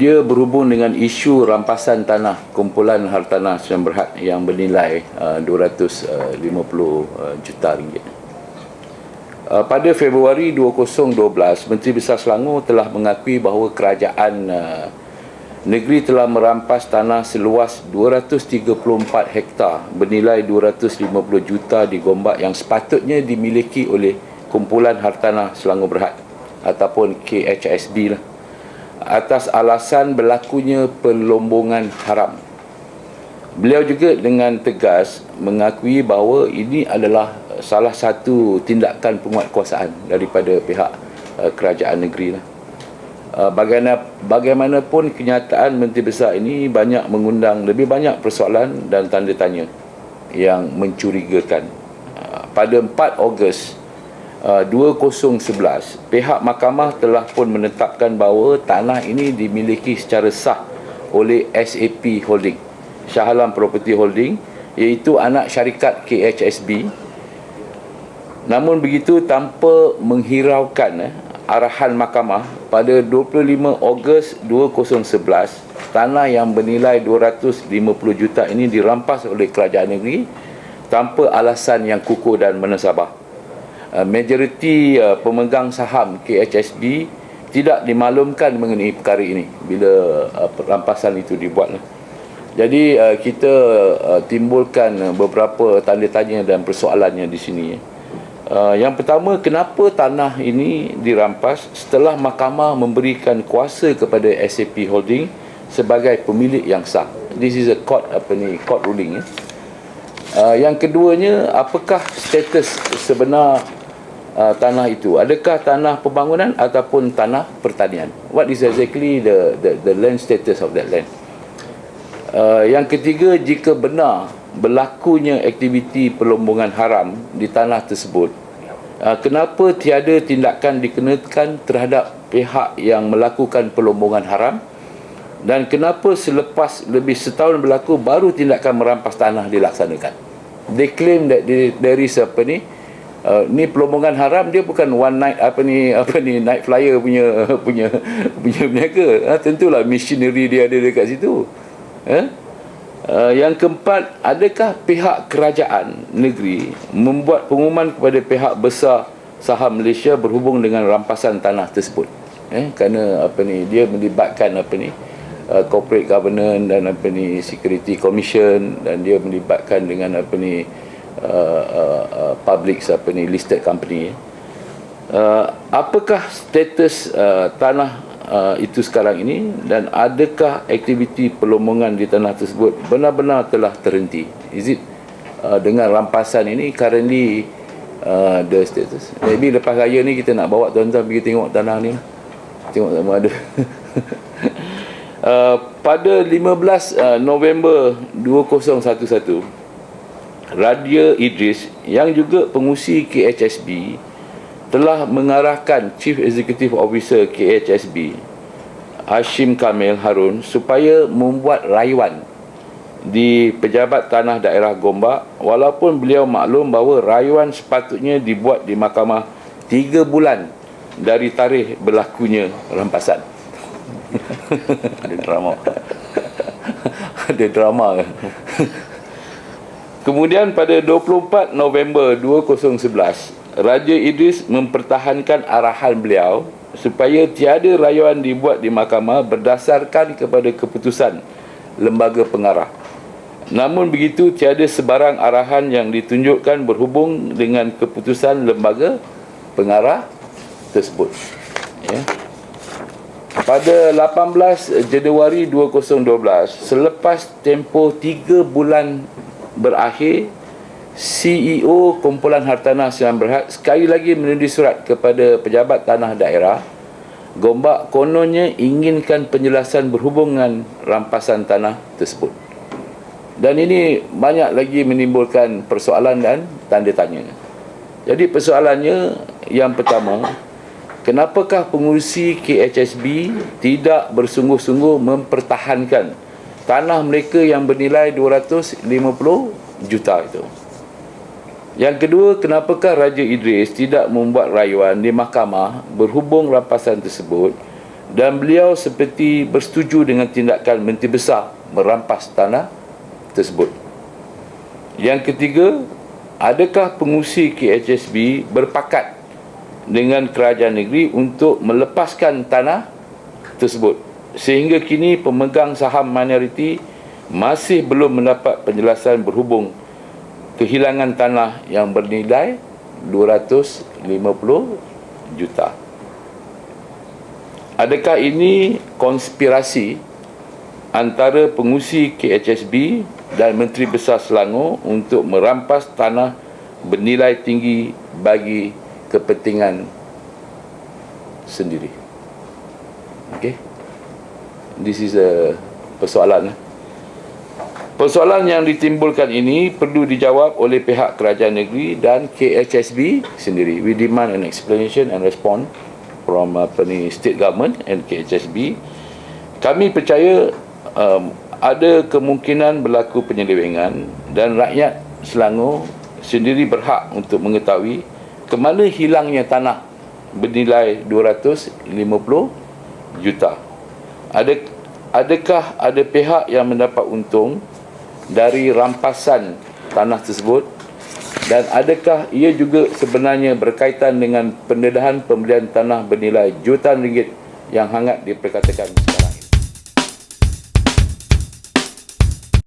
Dia berhubung dengan isu rampasan tanah kumpulan hartanah Sdn Bhd yang bernilai 250 juta ringgit. Pada Februari 2012, Menteri Besar Selangor telah mengakui bahawa kerajaan negeri telah merampas tanah seluas 234 hektar bernilai 250 juta di Gombak yang sepatutnya dimiliki oleh kumpulan hartanah Selangor Berhad ataupun KHSB lah, atas alasan berlakunya pelombongan haram. Beliau juga dengan tegas mengakui bahawa ini adalah salah satu tindakan penguatkuasaan daripada pihak kerajaan negeri lah. Bagaimanapun kenyataan Menteri Besar ini banyak mengundang lebih banyak persoalan dan tanda tanya yang mencurigakan. Pada 4 Ogos 2011, pihak mahkamah telah pun menetapkan bahawa tanah ini dimiliki secara sah oleh SAP Holding, Shah Alam Property Holding, iaitu anak syarikat KHSB. Namun begitu, tanpa menghiraukan arahan mahkamah, pada 25 Ogos 2011, tanah yang bernilai 250 juta ini dirampas oleh kerajaan negeri tanpa alasan yang kukuh dan menasabah. Majoriti pemegang saham KHSB tidak dimaklumkan mengenai perkara ini bila rampasan itu dibuat. Jadi kita timbulkan beberapa tanda tanya dan persoalannya di sini. Yang pertama, kenapa tanah ini dirampas setelah mahkamah memberikan kuasa kepada SAP Holding sebagai pemilik yang sah? This is a court ruling. Yang keduanya, apakah status sebenar tanah itu? Adakah tanah pembangunan ataupun tanah pertanian? What is exactly the land status of that land? Yang ketiga, jika benar berlakunya aktiviti pelombongan haram di tanah tersebut, kenapa tiada tindakan dikenakan terhadap pihak yang melakukan pelombongan haram, dan kenapa selepas lebih setahun berlaku baru tindakan merampas tanah dilaksanakan? They claim that there is ni pelombongan haram, dia bukan one night night flyer punya ke. Tentulah machinery dia ada dekat situ. Yang keempat, adakah pihak kerajaan negeri membuat pengumuman kepada pihak besar saham Malaysia berhubung dengan rampasan tanah tersebut? Kerana dia melibatkan corporate governance dan security commission, dan dia melibatkan dengan public listed company. Apakah status tanah itu sekarang ini, dan adakah aktiviti pelombongan di tanah tersebut benar-benar telah terhenti? Is it dengan rampasan ini currently the status? Maybe lepas raya ni kita nak bawa tuan-tuan pergi tengok tanah ni, tengok sama ada. Pada 15 November 2011, Raja Idris yang juga pengurusi KHSB telah mengarahkan Chief Executive Officer KHSB Hashim Kamil Harun supaya membuat rayuan di Pejabat Tanah Daerah Gombak, walaupun beliau maklum bahawa rayuan sepatutnya dibuat di mahkamah 3 bulan dari tarikh berlakunya rampasan. Ada drama. Ada drama kan? Kemudian pada 24 November 2011, Raja Idris mempertahankan arahan beliau supaya tiada rayuan dibuat di mahkamah berdasarkan kepada keputusan lembaga pengarah. Namun begitu, tiada sebarang arahan yang ditunjukkan berhubung dengan keputusan lembaga pengarah tersebut. Pada 18 Januari 2012, selepas tempoh 3 bulan berakhir, CEO Kumpulan Hartanah Sdn Bhd sekali lagi menulis surat kepada Pejabat Tanah Daerah Gombak, kononnya inginkan penjelasan berhubungan rampasan tanah tersebut. Dan ini banyak lagi menimbulkan persoalan dan tanda tanya. Jadi persoalannya, yang pertama, kenapakah pengurusi KHSB tidak bersungguh-sungguh mempertahankan tanah mereka yang bernilai 250 juta itu? Yang kedua, kenapakah Raja Idris tidak membuat rayuan di mahkamah berhubung rampasan tersebut, dan beliau seperti bersetuju dengan tindakan Menteri Besar merampas tanah tersebut. Yang ketiga, adakah pengurusi KHSB berpakat dengan kerajaan negeri untuk melepaskan tanah tersebut, sehingga kini pemegang saham minoriti masih belum mendapat penjelasan berhubung kehilangan tanah yang bernilai 250 juta. Adakah ini konspirasi antara pengurusi KHSB dan Menteri Besar Selangor untuk merampas tanah bernilai tinggi bagi kepentingan sendiri? Okay. This is a persoalan. Persoalan yang ditimbulkan ini perlu dijawab oleh pihak kerajaan negeri dan KHSB sendiri. We demand an explanation and response from state government and KHSB. Kami percaya ada kemungkinan berlaku penyelewengan dan rakyat Selangor sendiri berhak untuk mengetahui ke mana hilangnya tanah bernilai 250 juta. Adakah ada pihak yang mendapat untung dari rampasan tanah tersebut, dan adakah ia juga sebenarnya berkaitan dengan pendedahan pembelian tanah bernilai jutaan ringgit yang hangat diperkatakan?